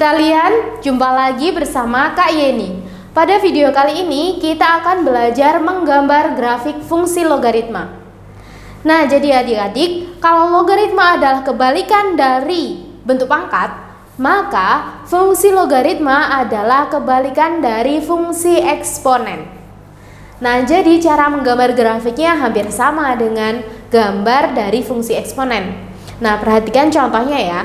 sekalian, jumpa lagi bersama Kak Yeni. Pada video kali ini kita akan belajar menggambar grafik fungsi logaritma. Nah, jadi adik-adik, kalau logaritma adalah kebalikan dari bentuk pangkat, maka fungsi logaritma adalah kebalikan dari fungsi eksponen. Nah, jadi cara menggambar grafiknya hampir sama dengan gambar dari fungsi eksponen. Nah, perhatikan contohnya ya.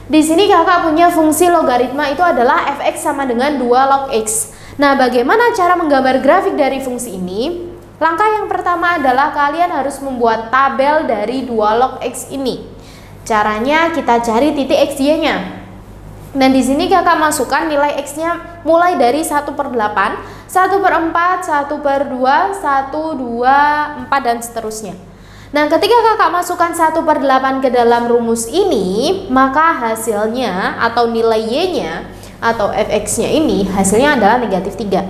Di sini kakak punya fungsi logaritma itu adalah fx sama dengan 2 log x. Nah, bagaimana cara menggambar grafik dari fungsi ini? Langkah yang pertama adalah kalian harus membuat tabel dari 2 log x ini. Caranya kita cari titik xy-nya. Dan di sini kakak masukkan nilai x-nya mulai dari 1/8, 1/4, 1/2, 1, 2, 4 dan seterusnya. Nah, ketika kakak masukkan 1/8 ke dalam rumus ini, maka hasilnya atau nilai y-nya atau fx-nya ini hasilnya adalah negatif 3.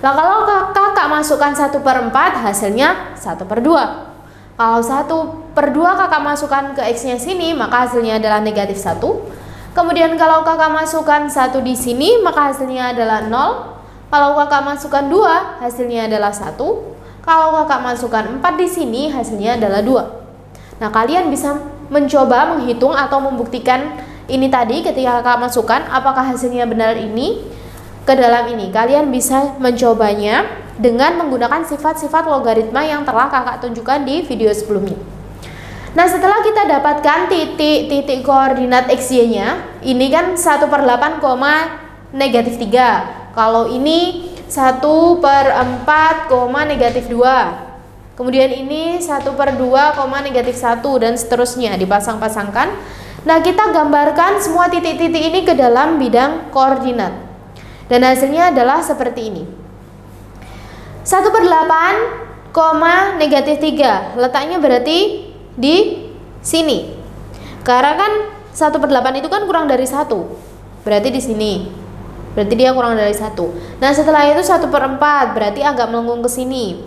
Nah, kalau kakak masukkan 1/4 hasilnya 1/2. Kalau 1/2 kakak masukkan ke x-nya sini, maka hasilnya adalah negatif 1. Kemudian kalau kakak masukkan 1 di sini, maka hasilnya adalah 0. Kalau kakak masukkan 2, hasilnya adalah 1. Kalau kakak masukkan 4 di sini, hasilnya adalah 2. Nah, kalian bisa mencoba menghitung atau membuktikan ini tadi ketika kakak masukkan apakah hasilnya benar ini ke dalam ini. Kalian bisa mencobanya dengan menggunakan sifat-sifat logaritma yang telah kakak tunjukkan di video sebelumnya. Nah, setelah kita dapatkan titik koordinat xy-nya, ini kan 1/8, negatif 3. Kalau ini 1/4, negatif 2. Kemudian ini 1/2, negatif 1 dan seterusnya dipasang-pasangkan. Nah, kita gambarkan semua titik-titik ini ke dalam bidang koordinat. Dan hasilnya adalah seperti ini. 1/8, negatif 3. Letaknya berarti di sini. Karena kan 1/8 itu kan kurang dari 1. Berarti di sini. Berarti dia kurang dari 1. Nah, setelah itu 1/4 berarti agak melengkung ke sini.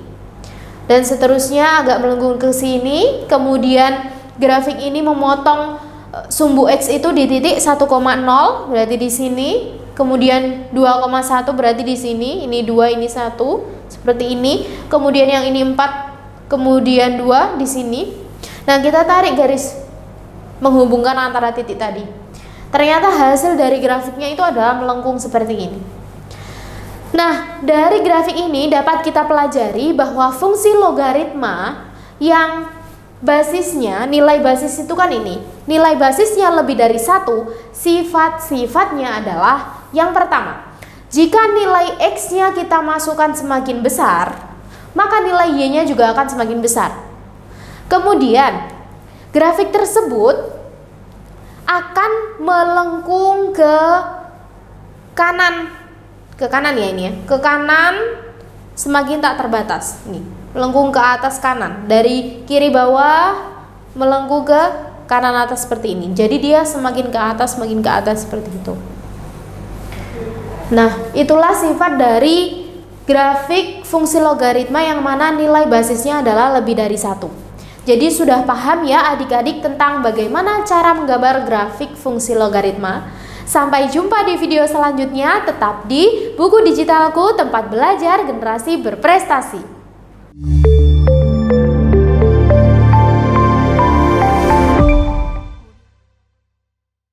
Dan seterusnya agak melengkung ke sini. Kemudian grafik ini memotong sumbu x itu di titik 1,0 berarti di sini. Kemudian 2,1 berarti di sini. Ini 2, ini 1. Seperti ini. Kemudian yang ini 4, kemudian 2 di sini. Nah, kita tarik garis menghubungkan antara titik tadi. Ternyata hasil dari grafiknya itu adalah melengkung seperti ini. Nah, dari grafik ini dapat kita pelajari bahwa fungsi logaritma yang basisnya, nilai basis itu kan ini. Nilai basisnya lebih dari 1, sifat-sifatnya adalah yang pertama. Jika nilai x-nya kita masukkan semakin besar, maka nilai y-nya juga akan semakin besar. Kemudian, grafik tersebut akan melengkung ke kanan ya ini ya, ke kanan semakin tak terbatas. Nih, melengkung ke atas kanan, dari kiri bawah melengkung ke kanan atas seperti ini. Jadi dia semakin ke atas seperti itu. Nah, itulah sifat dari grafik fungsi logaritma yang mana nilai basisnya adalah lebih dari 1. Jadi sudah paham ya adik-adik tentang bagaimana cara menggambar grafik fungsi logaritma. Sampai jumpa di video selanjutnya, tetap di Buku Digitalku, tempat belajar generasi berprestasi.